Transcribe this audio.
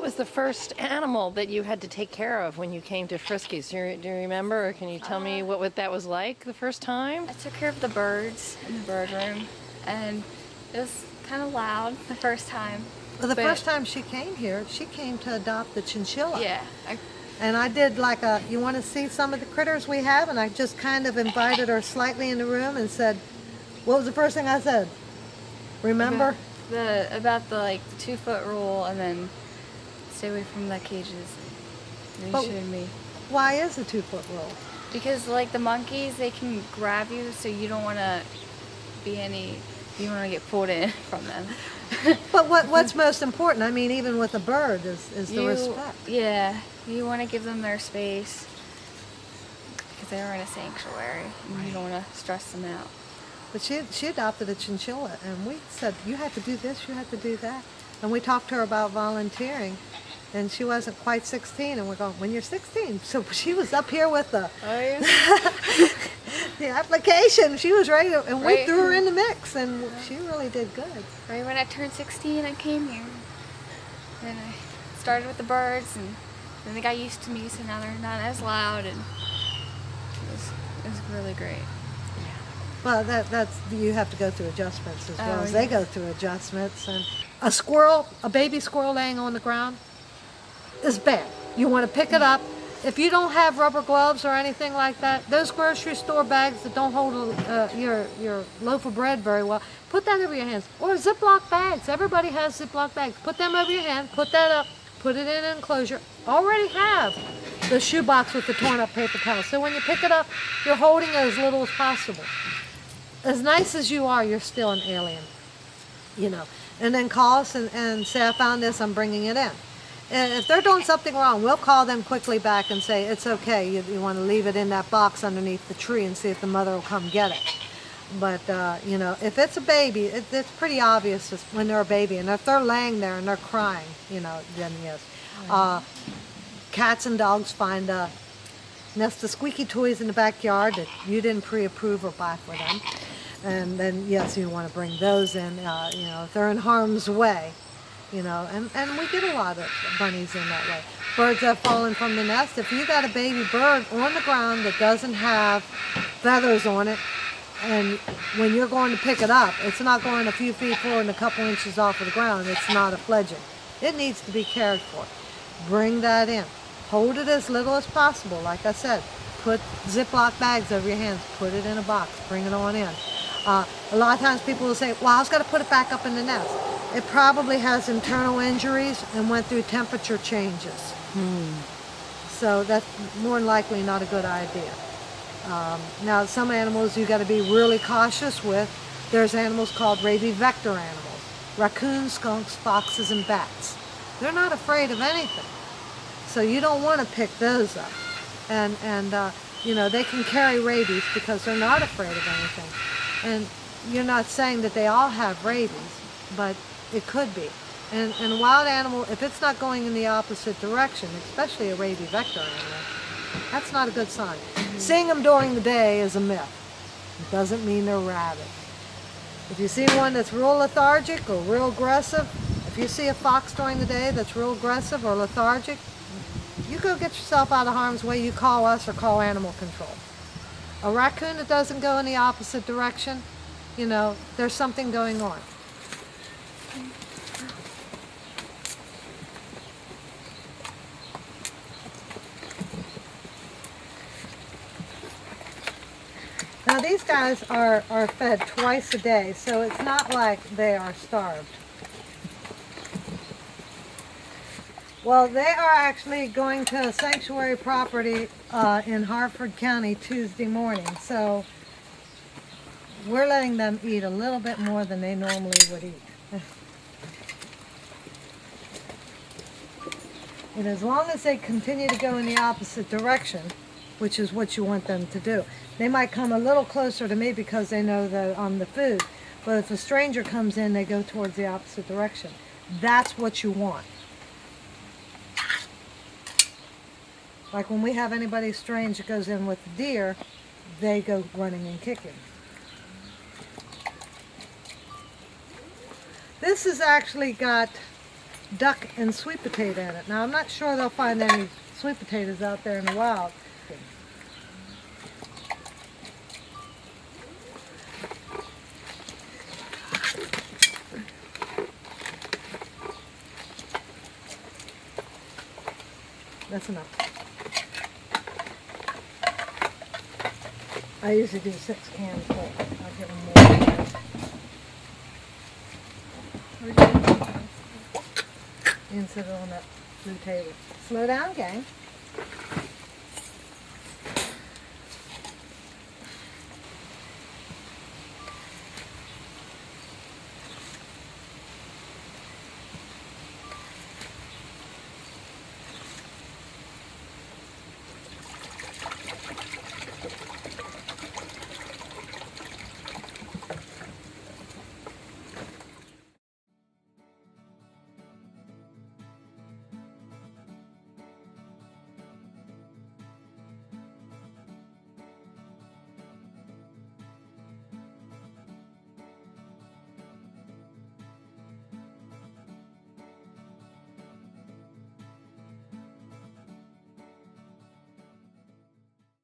was the first animal that you had to take care of when you came to Friskys? Do you remember, or can you tell me what that was like the first time? I took care of the birds in the bird room, and it was kind of loud the first time. Well, the first time she came here, she came to adopt the chinchilla. Yeah. And I did like a, you want to see some of the critters we have? And I just kind of invited her slightly in the room and said, what was the first thing I said? Remember? About the 2-foot rule, and then stay away from the cages. And you showed me. Why is the 2-foot rule? Because like the monkeys, they can grab you, so you don't want to you want to get pulled in from them. But what's most important, I mean, even with a bird, is the respect. Yeah, you want to give them their space because they are in a sanctuary, and you don't want to stress them out. But she adopted a chinchilla, and we said, you have to do this, you have to do that. And we talked to her about volunteering, and she wasn't quite 16, and we're going, when you're 16. So she was up here with the, the application. She was ready to, and we threw her in the mix, and she really did good. Right when I turned 16, I came here. Then I started with the birds, and then they got used to me, so now they're not as loud, and it was really great. Well, that's you have to go through adjustments as well as they go through adjustments. And a baby squirrel laying on the ground is bad. You want to pick it up. If you don't have rubber gloves or anything like that, those grocery store bags that don't hold your loaf of bread very well, put that over your hands. Or Ziploc bags. Everybody has Ziploc bags. Put them over your hand. Put that up. Put it in an enclosure. Already have the shoebox with the torn up paper towel. So when you pick it up, you're holding it as little as possible. As nice as you are, you're still an alien, you know. And then call us and say, I found this, I'm bringing it in. And if they're doing something wrong, we'll call them quickly back and say, it's okay, you want to leave it in that box underneath the tree and see if the mother will come get it. But, you know, if it's a baby, it's pretty obvious when they're a baby. And if they're laying there and they're crying, you know, then yes. Cats and dogs find a nest of squeaky toys in the backyard that you didn't pre-approve or buy for them. And then, yes, you want to bring those in, you know, if they're in harm's way, you know, and we get a lot of bunnies in that way. Birds that have fallen from the nest, if you got a baby bird on the ground that doesn't have feathers on it, and when you're going to pick it up, it's not going a few feet forward and a couple inches off of the ground. It's not a fledgling. It needs to be cared for. Bring that in. Hold it as little as possible. Like I said, put Ziploc bags over your hands. Put it in a box. Bring it on in. A lot of times people will say, well, I was going to put it back up in the nest. It probably has internal injuries and went through temperature changes. So that's more than likely not a good idea. Now, some animals you got to be really cautious with. There's animals called rabies vector animals. Raccoons, skunks, foxes, and bats. They're not afraid of anything. So you don't want to pick those up. And you know, they can carry rabies because they're not afraid of anything. And you're not saying that they all have rabies, but it could be. And a wild animal, if it's not going in the opposite direction, especially a rabies vector animal, that's not a good sign. Seeing them during the day is a myth. It doesn't mean they're rabid. If you see one that's real lethargic or real aggressive, if you see a fox during the day that's real aggressive or lethargic, you go get yourself out of harm's way. You call us or call animal control. A raccoon that doesn't go in the opposite direction, you know, there's something going on. Now these guys are fed twice a day, so it's not like they are starved. Well, they are actually going to a sanctuary property in Harford County Tuesday morning, so we're letting them eat a little bit more than they normally would eat. And as long as they continue to go in the opposite direction, which is what you want them to do, they might come a little closer to me because they know that I'm the food, but if a stranger comes in, they go towards the opposite direction. That's what you want. Like when we have anybody strange that goes in with the deer, they go running and kicking. This has actually got duck and sweet potato in it. Now, I'm not sure they'll find any sweet potatoes out there in the wild. That's enough. I usually do 6 cans, but I'll give them more. You can sit it on that blue table. Slow down, gang.